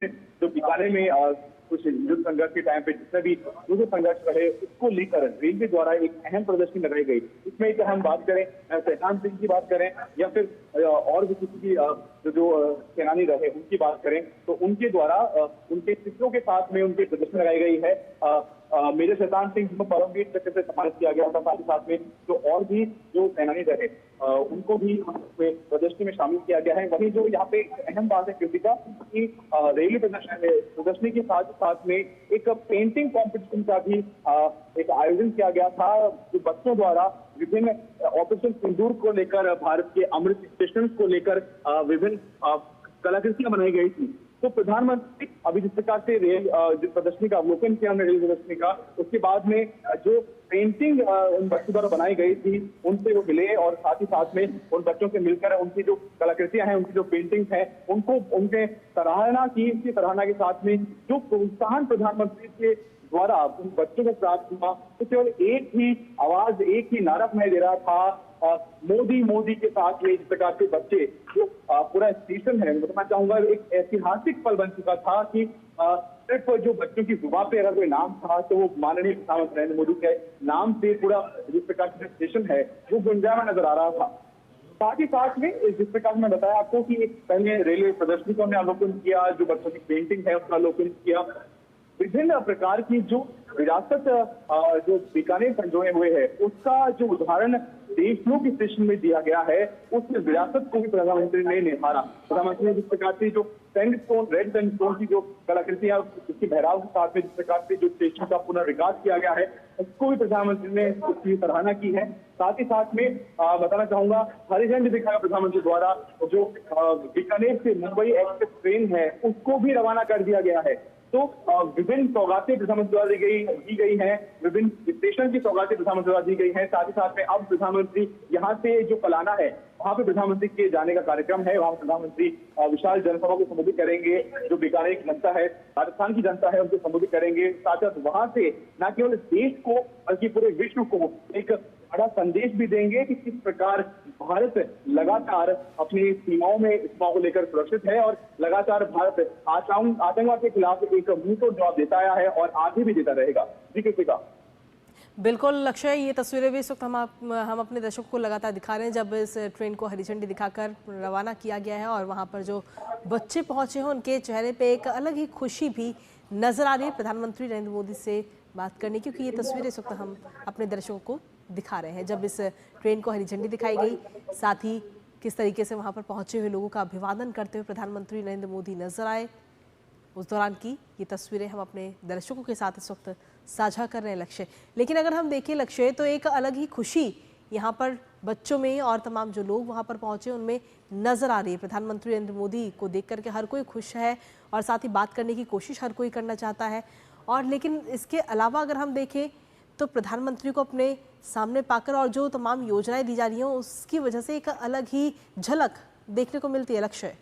जो बीकानेर में कुछ युद्ध संघर्ष के टाइम पे जितने भी युद्ध संघर्ष रहे उसको लेकर रेलवे द्वारा एक अहम प्रदर्शनी लगाई गई। इसमें कि हम बात करें शैतान सिंह की बात करें या फिर और भी किसी की जो सेनानी रहे उनकी बात करें तो उनके द्वारा उनके चित्रों के साथ में उनकी प्रदर्शनी लगाई गई है। मेजर शैतान सिंह को परमवीर चक्र से सम्मानित किया गया था। साथ ही साथ में जो और भी जो सेनानी रहे उनको भी प्रदर्शनी में शामिल किया गया है। वहीं जो यहाँ पे अहम बात है कृतिका कि रेलवे प्रदर्शनी के साथ साथ में एक पेंटिंग कॉम्पिटिशन का भी एक आयोजन किया गया था, जो बच्चों द्वारा विभिन्न ऑपरेशन सिंदूर को लेकर भारत के अमृत स्टेशन को लेकर विभिन्न कलाकृतियां बनाई गई थी। तो प्रधानमंत्री अभी जिस प्रकार से रेल जिस प्रदर्शनी का अवलोकन किया हमने रेल प्रदर्शनी का, उसके बाद में जो पेंटिंग उन बच्चों द्वारा बनाई गई थी उनसे वो मिले और साथ ही साथ में उन बच्चों से मिलकर उनकी जो कलाकृतियां हैं, उनकी जो पेंटिंग्स हैं, उनको उनके सराहना की। इसकी सराहना के साथ में जो प्रोत्साहन प्रधानमंत्री के द्वारा उन बच्चों को प्राप्त हुआ, तो केवल एक ही आवाज, एक ही नारा सुनाई दे रहा था, मोदी मोदी के साथ में। इस प्रकार से बच्चे जो पूरा स्टेशन है, बताना चाहूंगा एक ऐतिहासिक पल बन चुका था कि सिर्फ जो बच्चों की जुबान पे अगर कोई नाम था तो वो माननीय प्रधानमंत्री नरेंद्र मोदी के नाम से पूरा जिस प्रकार से स्टेशन है वो गुंजायमान नजर आ रहा था। साथ ही साथ में जिस प्रकार मैं बताया आपको कि एक पहले रेलवे प्रदर्शनी को हमने अवलोकन किया, जो बच्चों की पेंटिंग है उसका अवलोकन किया, विभिन्न प्रकार की जो विरासत जो बीकानेर संजोए हुए है उसका जो उदाहरण देशमुख स्टेशन में दिया गया है, उस विरासत को भी प्रधानमंत्री ने निहारा। प्रधानमंत्री ने जिस प्रकार से जो सैंडस्टोन, रेड सैंडस्टोन की जो कलाकृतियां उसकी बहराव के साथ में जिस प्रकार से जो स्टेशन का पुनर्विकास किया गया है उसको भी प्रधानमंत्री ने उसकी सराहना की है। साथ ही साथ में बताना चाहूंगा हरी झंडी दिखाया प्रधानमंत्री द्वारा, जो बीकानेर से मुंबई एक्सप्रेस ट्रेन है उसको भी रवाना कर दिया गया है। तो विभिन्न सौगातें प्रधानमंत्री द्वारा दी गई हैं, विभिन्न स्टेशन की सौगातें प्रधानमंत्री द्वारा दी गई हैं। साथ ही साथ में अब प्रधानमंत्री यहाँ से जो पलाना है वहां पे प्रधानमंत्री के जाने का कार्यक्रम है। वहां प्रधानमंत्री विशाल जनसभा को संबोधित करेंगे, जो बीकानेर की जनता है, राजस्थान की जनता है, उनको संबोधित करेंगे। साथ ही वहां से न केवल देश को बल्कि पूरे विश्व को एक बड़ा संदेश भी देंगे कि किस प्रकार भारत लगातार अपनी सीमाओं को लेकर सुरक्षित है और लगातार भारत आतंकवाद के खिलाफ एक मुंहतोड़ जवाब देता आया है और आगे भी देता रहेगा। जी कृतिका। बिल्कुल लक्ष्य, ये तस्वीरें भी इस वक्त हम अपने दर्शकों को लगातार दिखा रहे हैं जब इस ट्रेन को हरी झंडी दिखाकर रवाना किया गया है और वहाँ पर जो बच्चे पहुँचे हैं उनके चेहरे पे एक अलग ही खुशी भी नजर आ रही है प्रधानमंत्री नरेंद्र मोदी से बात करने की, क्योंकि ये तस्वीरें इस वक्त हम अपने दर्शकों को दिखा रहे हैं जब इस ट्रेन को हरी झंडी दिखाई गई। साथ ही किस तरीके से वहाँ पर पहुँचे हुए लोगों का अभिवादन करते हुए प्रधानमंत्री नरेंद्र मोदी नजर आए, उस दौरान की ये तस्वीरें हम अपने दर्शकों के साथ इस वक्त साझा कर रहे हैं लक्ष्य। लेकिन अगर हम देखें लक्ष्य, तो एक अलग ही खुशी यहाँ पर बच्चों में और तमाम जो लोग वहाँ पर पहुँचे उनमें नजर आ रही है। प्रधानमंत्री नरेंद्र मोदी को देख करके हर कोई खुश है और साथ ही बात करने की कोशिश हर कोई करना चाहता है। और लेकिन इसके अलावा अगर हम देखें तो प्रधानमंत्री को अपने सामने पाकर और जो तमाम योजनाएं दी जा रही हैं उसकी वजह से एक अलग ही झलक देखने को मिलती है लक्ष्य।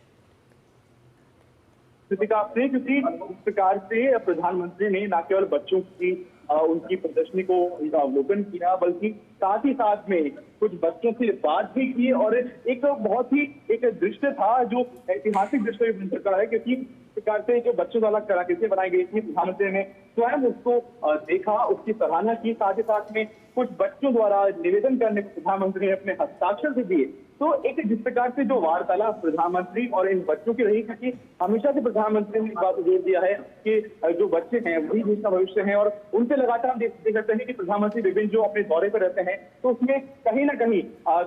क्योंकि इस प्रकार से प्रधानमंत्री ने न केवल बच्चों की उनकी प्रदर्शनी को उनका अवलोकन किया, बल्कि साथ ही साथ में कुछ बच्चों से बात भी की और एक बहुत ही एक दृश्य था जो ऐतिहासिक दृश्य बन चुका है, क्योंकि इस प्रकार से जो बच्चों द्वारा कलाकृतियां बनाई गई थी प्रधानमंत्री ने स्वयं उसको देखा, उसकी सराहना की। साथ ही साथ में कुछ बच्चों द्वारा निवेदन करने को प्रधानमंत्री ने अपने हस्ताक्षर से दिए। तो एक जिस प्रकार से जो वार्तालाप प्रधानमंत्री और इन बच्चों की रही, क्योंकि हमेशा से प्रधानमंत्री ने इस बात को जोर दिया है कि जो बच्चे हैं वही देश का भविष्य है और उनसे लगातार हम देखते हैं कि प्रधानमंत्री विभिन्न जो अपने दौरे पर रहते हैं तो उसमें कहीं ना कहीं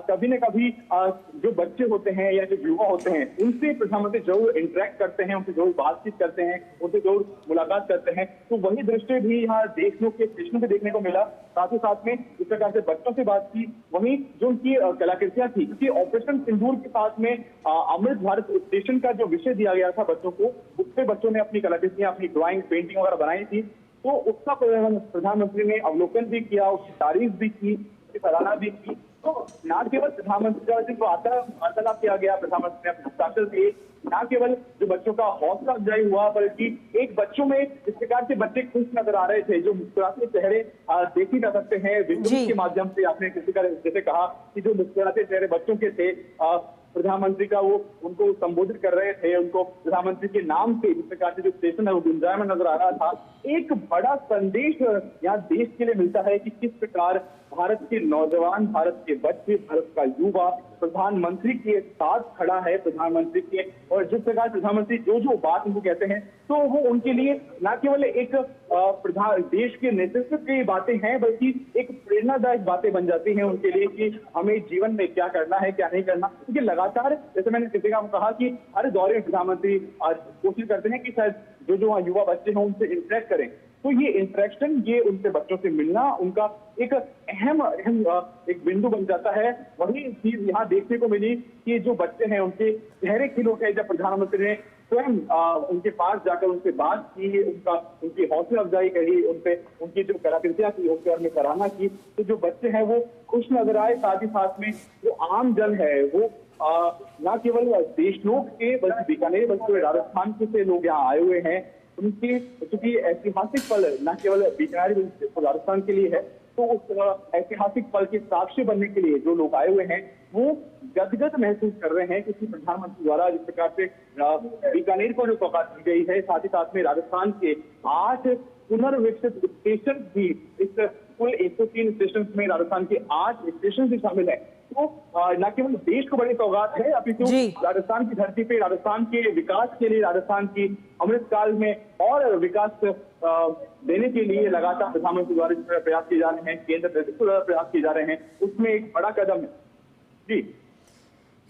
कभी न कभी जो बच्चे होते हैं या जो युवा होते हैं उनसे प्रधानमंत्री जरूर इंटरेक्ट करते हैं, उनसे जरूर बातचीत करते हैं, उनसे जरूर मुलाकात करते हैं। तो वही दृश्य भी यहाँ देशमुख के स्टेशन पे देखने को मिला। साथ ही साथ में इस प्रकार से बच्चों से बात की, वहीं जो उनकी कलाकृतियां थी, क्योंकि ऑपरेशन सिंदूर के साथ में अमृत भारत स्टेशन का जो विषय दिया गया था बच्चों को, उससे बच्चों ने अपनी कलाकृतियां, अपनी ड्राइंग, पेंटिंग वगैरह बनाई थी। तो उसका प्रधानमंत्री ने अवलोकन भी किया, उसकी तारीफ भी की, उसकी सराहना भी की। तो न केवल प्रधानमंत्री द्वारा जो वार्तालाप किया गया, प्रधानमंत्री ने अपने हस्ताक्षर दिए, न केवल जो बच्चों का हौसला अफजाई हुआ, बल्कि एक बच्चों में इस प्रकार से बच्चे खुश नजर आ रहे थे, जो मुस्कुराते चेहरे देखे जा सकते हैं विजुअल्स के माध्यम से। आपने किसी का जैसे कहा कि जो मुस्कुराते चेहरे बच्चों के थे, प्रधानमंत्री का वो उनको संबोधित कर रहे थे, उनको प्रधानमंत्री के नाम से जिस प्रकार से जो स्टेशन है वो गुंजायमान नजर आ रहा था। एक बड़ा संदेश यहाँ देश के लिए मिलता है कि किस प्रकार भारत के नौजवान, भारत के बच्चे, भारत का युवा प्रधानमंत्री के साथ खड़ा है, प्रधानमंत्री के, और जिस प्रकार प्रधानमंत्री जो बात उनको कहते हैं तो वो उनके लिए न केवल एक प्रधान देश के नेतृत्व की बातें हैं, बल्कि एक प्रेरणादायक बातें बन जाती हैं उनके लिए कि हमें जीवन में क्या करना है, क्या नहीं करना। क्योंकि लगातार जैसे मैंने कृतिका को कहा कि हर दौरे में प्रधानमंत्री कोशिश करते हैं कि शायद जो युवा बच्चे हैं उनसे इंटरेक्ट करें। तो ये इंटरेक्शन, ये उनसे बच्चों से मिलना उनका एक अहम एक बिंदु बन जाता है। वही चीज यहाँ देखने को मिली कि जो बच्चे हैं उनके चेहरे खिल उठे जब प्रधानमंत्री ने स्वयं उनके पास जाकर उनसे बात की, उनकी हौसला अफजाई करी, उनसे उनकी जो कलाकृतियां की उनके बारे में सराहना की। तो जो बच्चे हैं वो खुश नजर आए। साथ ही साथ में जो आम जन है वो न केवल देशनोक के बल्कि बीकानेर, बल्कि राजस्थान से लोग यहाँ आए हुए हैं। उनके चूंकि ऐतिहासिक पल न केवल बीकानेर राजस्थान के लिए है, तो उस ऐतिहासिक पल के साक्षी बनने के लिए जो लोग आए हुए हैं वो गदगद महसूस कर रहे हैं, क्योंकि प्रधानमंत्री द्वारा जिस प्रकार से बीकानेर को जो सौगात दी गई है, साथ ही साथ में राजस्थान के 8 पुनर्विकसित स्टेशन भी, इस कुल 103 स्टेशन में राजस्थान के 8 स्टेशन भी शामिल है। तो न केवल देश को बड़ी सौगात है, अपितु राजस्थान की धरती पे राजस्थान के विकास के लिए, राजस्थान की अमृतकाल में और विकास देने के लिए लगातार प्रधानमंत्री द्वारा प्रयास किए जा रहे हैं, केंद्र द्वारा प्रयास किए जा रहे हैं, उसमें एक बड़ा कदम है जी।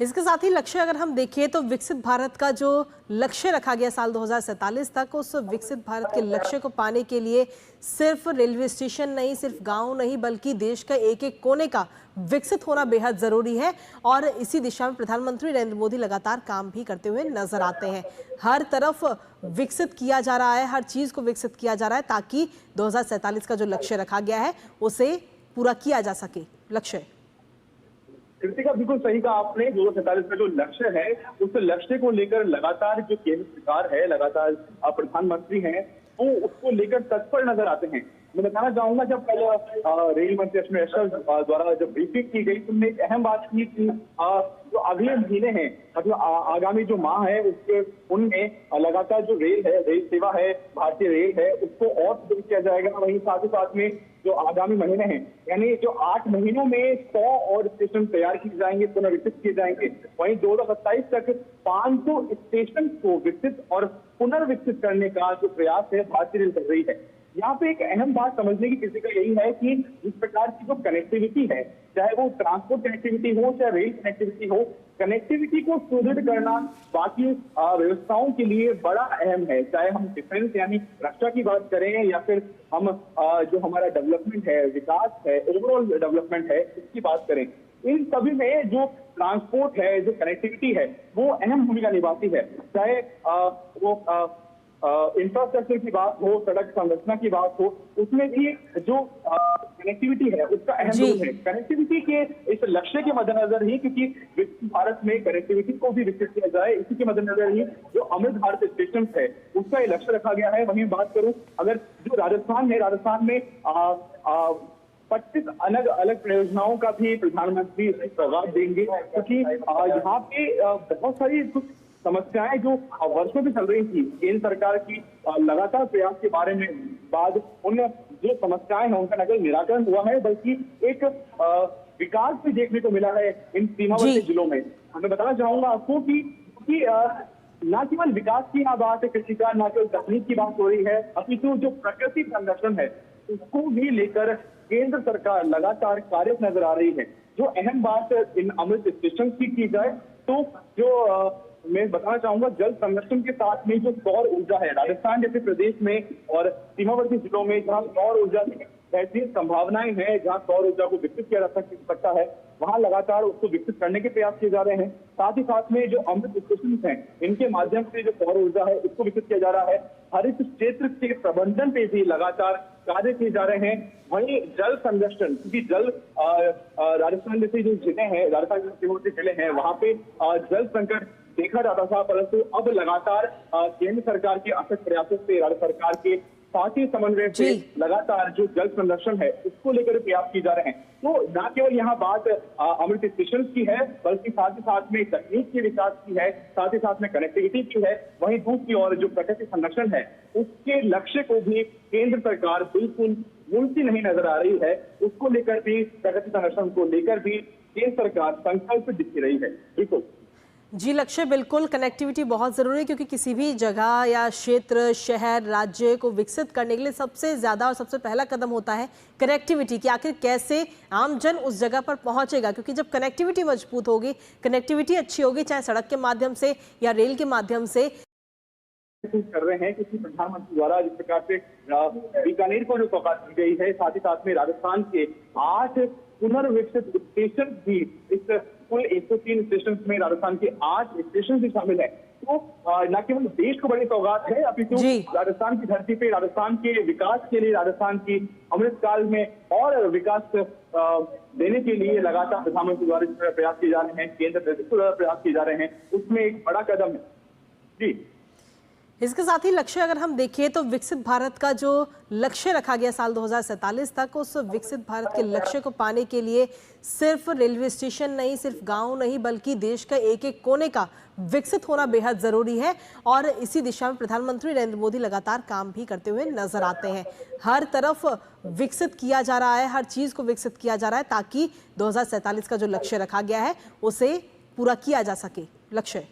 इसके साथ ही लक्ष्य अगर हम देखें तो विकसित भारत का जो लक्ष्य रखा गया साल 2047 तक, उस विकसित भारत के लक्ष्य को पाने के लिए सिर्फ रेलवे स्टेशन नहीं, सिर्फ गांव नहीं, बल्कि देश का एक एक कोने का विकसित होना बेहद जरूरी है। और इसी दिशा में प्रधानमंत्री नरेंद्र मोदी लगातार काम भी करते हुए नजर आते हैं। हर तरफ विकसित किया जा रहा है, हर चीज को विकसित किया जा रहा है ताकि 2047 का जो लक्ष्य रखा गया है उसे पूरा किया जा सके। लक्ष्य कृतिका बिल्कुल सही कहा आपने। 2047 का जो लक्ष्य है उस लक्ष्य को लेकर लगातार जो केंद्र सरकार है, लगातार प्रधानमंत्री हैं, वो उसको लेकर तत्पर नजर आते हैं। मैं बताना चाहूंगा, जब कल रेल मंत्री अश्विनी वैष्णव द्वारा जब ब्रीफिंग की गई तो उन्होंने एक अहम बात की कि जो अगले महीने हैं, मतलब आगामी जो माह है उसके उनमें लगातार जो रेल है, रेल सेवा है, भारतीय रेल है, उसको और सुदृढ़ किया जाएगा। वहीं साथ ही साथ में जो आगामी महीने हैं, यानी जो 8 महीनों में 100 और स्टेशन तैयार किए जाएंगे, पुनर्विकसित किए जाएंगे। वहीं 2027 तक 500 स्टेशन को विकसित और पुनर्विकसित करने का जो प्रयास है भारतीय रेल कर रही है। यहाँ पे एक अहम बात समझने की किसी का यही है कि जिस प्रकार की जो कनेक्टिविटी है, चाहे वो ट्रांसपोर्ट कनेक्टिविटी हो, चाहे रेल कनेक्टिविटी हो, कनेक्टिविटी को सुदृढ़ करना बाकी व्यवस्थाओं के लिए बड़ा अहम है। चाहे हम डिफेंस यानी रक्षा की बात करें या फिर हम जो हमारा डेवलपमेंट है, विकास है, ओवरऑल डेवलपमेंट है, इसकी बात करें, इन सभी में जो ट्रांसपोर्ट है, जो कनेक्टिविटी है, वो अहम भूमिका निभाती है। चाहे वो इंफ्रास्ट्रक्चर की बात हो, सड़क संरचना की बात हो, उसमें भी जो कनेक्टिविटी है उसका अहम रोल है। कनेक्टिविटी के इस लक्ष्य के मद्देनजर ही, क्योंकि विकसित भारत में कनेक्टिविटी को भी विकसित किया जाए, इसी के मद्देनजर ही जो अमृत भारत स्टेशन है उसका ये लक्ष्य रखा गया है। वहीं बात करूं अगर जो राजस्थान है, राजस्थान में 25 अलग अलग परियोजनाओं का भी प्रधानमंत्री सौगात देंगे, क्योंकि यहाँ पे बहुत सारी कुछ समस्याएं जो वर्षों से चल रही थी, केंद्र सरकार की लगातार प्रयास के बारे में बाद उन जो समस्याएं हैं उनका न केवल निराकरण हुआ है, बल्कि एक विकास भी देखने को मिला है इन सीमावर्ती जिलों में। मैं बताना चाहूंगा आपको कि न केवल विकास की यहाँ बात है, कृषि का न केवल तकनीक की बात हो रही है, अपितु जो प्रकृति संरक्षण है उसको भी लेकर केंद्र सरकार लगातार कार्यरत नजर आ रही है। जो अहम बात इन अमृत स्टेशन की जाए तो जो मैं बताना चाहूंगा, जल संरक्षण के साथ में जो सौर ऊर्जा है, राजस्थान जैसे प्रदेश में और सीमावर्ती जिलों में जहां सौर ऊर्जा की बेहतरीन संभावनाएं हैं, जहां सौर ऊर्जा को विकसित किया जा सकता है, वहां लगातार उसको विकसित करने के प्रयास किए जा रहे हैं। साथ ही साथ में जो अमृत स्टेशन हैं, इनके माध्यम से जो सौर ऊर्जा है उसको विकसित किया जा रहा है। हरित क्षेत्र के प्रबंधन पे भी लगातार कार्य किए जा रहे हैं। वहीं जल संरक्षण, क्योंकि जल राजस्थान जैसे जो जिले हैं, राजस्थान के सीमावर्ती जिले हैं, वहां पे जल संकट देखा जाता था, परंतु अब लगातार केंद्र सरकार के अथक प्रयासों से, राज्य सरकार के साथ ही समन्वय से लगातार जो जल संरक्षण है उसको लेकर प्रयास किए जा रहे हैं। तो न केवल यहाँ बात अमृत स्टेशन की है, बल्कि साथ ही साथ में तकनीक के विकास की है, साथ ही साथ में कनेक्टिविटी की है। वहीं दूसरी ओर जो प्रकृति संरक्षण है उसके लक्ष्य को भी केंद्र सरकार बिल्कुल भूलती नहीं नजर आ रही है। उसको लेकर भी, प्रकृति संरक्षण को लेकर भी केंद्र सरकार संकल्प दिख रही है। बिल्कुल जी लक्ष्य, बिल्कुल कनेक्टिविटी बहुत ज़रूरी है, क्योंकि किसी भी जगह या क्षेत्र, शहर, राज्य को विकसित करने के लिए सबसे ज़्यादा और सबसे पहला कदम होता है कनेक्टिविटी कि आखिर कैसे आमजन उस जगह पर पहुंचेगा। क्योंकि जब कनेक्टिविटी मजबूत होगी, कनेक्टिविटी अच्छी होगी, चाहे सड़क के माध्यम से या रेल के माध्यम से। कर रहे हैं क्योंकि प्रधानमंत्री द्वारा जिस प्रकार से बीकानेर को जो सौगात दी गई है, साथ ही साथ में राजस्थान के 8 पुनर्विकसित स्टेशन भी, इस कुल 103 स्टेशन में राजस्थान के 8 स्टेशन भी शामिल है। तो न केवल देश को बड़ी सौगात है, अपितु राजस्थान की धरती पे राजस्थान के विकास के लिए, राजस्थान की अमृतकाल में और विकास देने के लिए लगातार प्रधानमंत्री द्वारा प्रयास किए जा रहे हैं, केंद्र द्वारा प्रयास किए जा रहे हैं, उसमें एक बड़ा कदम है। जी, इसके साथ ही लक्ष्य अगर हम देखें तो विकसित भारत का जो लक्ष्य रखा गया साल 2047 तक, उस विकसित भारत के लक्ष्य को पाने के लिए सिर्फ रेलवे स्टेशन नहीं, सिर्फ गांव नहीं, बल्कि देश का एक एक कोने का विकसित होना बेहद जरूरी है। और इसी दिशा में प्रधानमंत्री नरेंद्र मोदी लगातार काम भी करते हुए नजर आते हैं। हर तरफ विकसित किया जा रहा है, हर चीज को विकसित किया जा रहा है ताकि 2047 का जो लक्ष्य रखा गया है उसे पूरा किया जा सके। लक्ष्य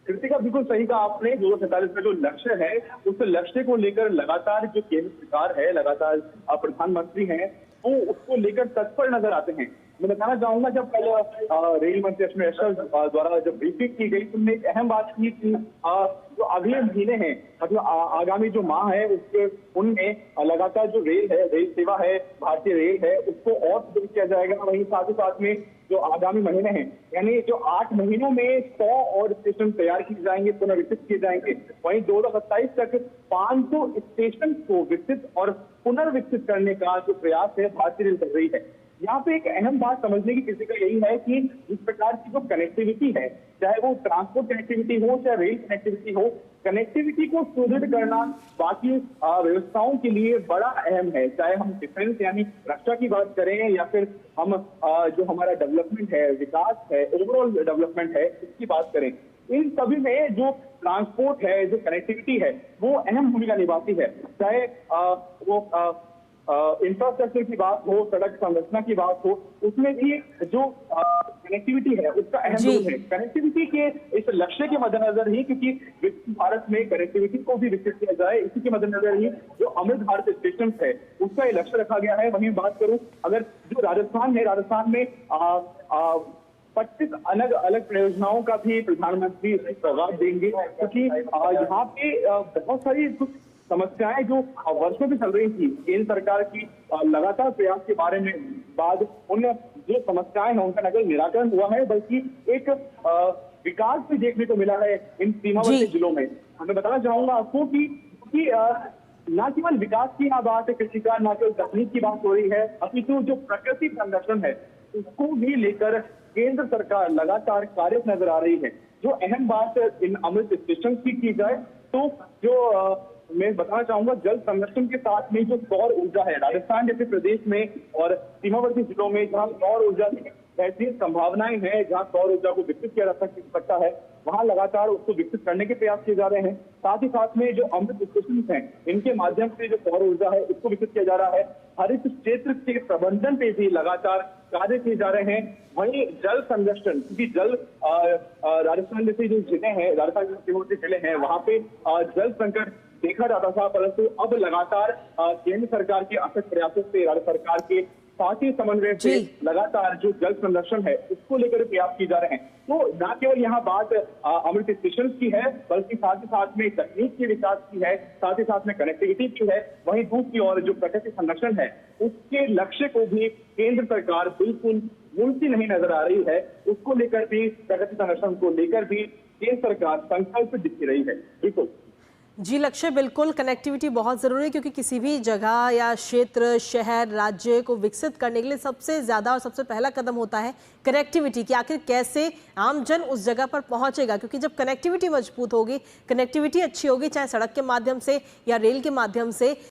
कृतिका, बिल्कुल सही कहा आपने। 2047 का जो लक्ष्य है उस लक्ष्य को लेकर लगातार जो केंद्र सरकार है, लगातार प्रधानमंत्री हैं, वो उसको लेकर तत्पर नजर आते हैं। मैं बताना चाहूंगा, जब कल रेल मंत्री अश्विनी वैष्णव द्वारा जब ब्रीफिंग की गई तो एक अहम बात की कि जो अगले महीने हैं, मतलब आगामी जो माह है उसके, उनमें लगातार जो रेल है, रेल सेवा है, भारतीय रेल है, उसको और सुदृढ़ किया जाएगा। वहीं साथ ही साथ में जो आगामी महीने हैं, यानी जो 8 महीनों में 100 और स्टेशन तैयार किए जाएंगे, पुनर्विकसित किए जाएंगे। वहीं 2027 तक 500 स्टेशन को विकसित और पुनर्विकसित करने का जो प्रयास है भारतीय रेल कर रही है। यहाँ पे एक अहम बात समझने की किसी का यही है कि इस प्रकार की जो कनेक्टिविटी है, चाहे वो ट्रांसपोर्ट कनेक्टिविटी हो, चाहे रेल कनेक्टिविटी हो, कनेक्टिविटी को सुदृढ़ करना बाकी व्यवस्थाओं के लिए बड़ा अहम है। चाहे हम डिफेंस यानी रक्षा की बात करें, या फिर हम जो हमारा डेवलपमेंट है, विकास है, ओवरऑल डेवलपमेंट है, इसकी बात करें, इन सभी में जो ट्रांसपोर्ट है, जो कनेक्टिविटी है, वो अहम भूमिका निभाती है। चाहे वो इंफ्रास्ट्रक्चर की बात हो, सड़क संरचना की बात हो, उसमें भी जो कनेक्टिविटी है उसका अहम रोल है। कनेक्टिविटी के इस लक्ष्य के मद्देनजर ही, क्योंकि विकसित भारत में कनेक्टिविटी को भी विकसित किया जाए, इसी के मद्देनजर ही जो अमृत भारत स्टेशन है उसका ये लक्ष्य रखा गया है। वहीं बात करूं अगर जो राजस्थान है, राजस्थान में 25 अलग अलग परियोजनाओं का भी प्रधानमंत्री सौगात देंगे, क्योंकि यहाँ पे बहुत सारी समस्याएं जो वर्षों से चल रही थी, केंद्र सरकार की लगातार प्रयास के बारे में बाद उन जो समस्याएं हैं उनका न केवल निराकरण हुआ है, बल्कि एक विकास भी देखने को मिला है इन सीमावर्ती जिलों में। मैं बताना चाहूंगा आपको कि न केवल विकास की यहाँ बात है, कृषि का न केवल तकनीक की बात हो रही है, अपितु जो प्रकृति संरक्षण है उसको भी लेकर केंद्र सरकार लगातार कार्यरत नजर आ रही है। जो अहम बात इन अमृत स्टेशन की जाए तो जो मैं बताना चाहूंगा, जल संरक्षण के साथ में जो सौर ऊर्जा है, राजस्थान जैसे प्रदेश में और सीमावर्ती जिलों में जहां सौर ऊर्जा की बेहतरीन संभावनाएं हैं, जहां सौर ऊर्जा को विकसित किया जा सकता है, वहां लगातार उसको विकसित करने के प्रयास किए जा रहे हैं। साथ ही साथ में जो अमृत स्टेशन हैं, इनके माध्यम से जो सौर ऊर्जा है उसको विकसित किया जा रहा है। हरित क्षेत्र के प्रबंधन पे भी लगातार कार्य किए जा रहे हैं। वहीं जल संरक्षण, क्योंकि जल राजस्थान जैसे जो जिले हैं, राजस्थान के सीमावर्ती जिले हैं, वहां पे जल संकट देखा जाता था, परंतु अब लगातार केंद्र सरकार के अथक प्रयासों से, राज्य सरकार के साथ ही समन्वय से लगातार जो जल संरक्षण है उसको लेकर प्रयास किए जा रहे हैं। तो न केवल यहाँ बात अमृत स्टेशन की है, बल्कि साथ ही साथ में तकनीक के विकास की है, साथ ही साथ में कनेक्टिविटी की है। वहीं दूसरी ओर जो प्रकृति संरक्षण है उसके लक्ष्य को भी केंद्र सरकार बिल्कुल भूलती नहीं नजर आ रही है। उसको लेकर भी, प्रकृति संरक्षण को लेकर भी केंद्र सरकार संकल्प दिख रही है। बिल्कुल जी लक्ष्य, बिल्कुल कनेक्टिविटी बहुत ज़रूरी है क्योंकि किसी भी जगह या क्षेत्र, शहर, राज्य को विकसित करने के लिए सबसे ज़्यादा और सबसे पहला कदम होता है कनेक्टिविटी कि आखिर कैसे आमजन उस जगह पर पहुंचेगा। क्योंकि जब कनेक्टिविटी मजबूत होगी, कनेक्टिविटी अच्छी होगी, चाहे सड़क के माध्यम से या रेल के माध्यम से,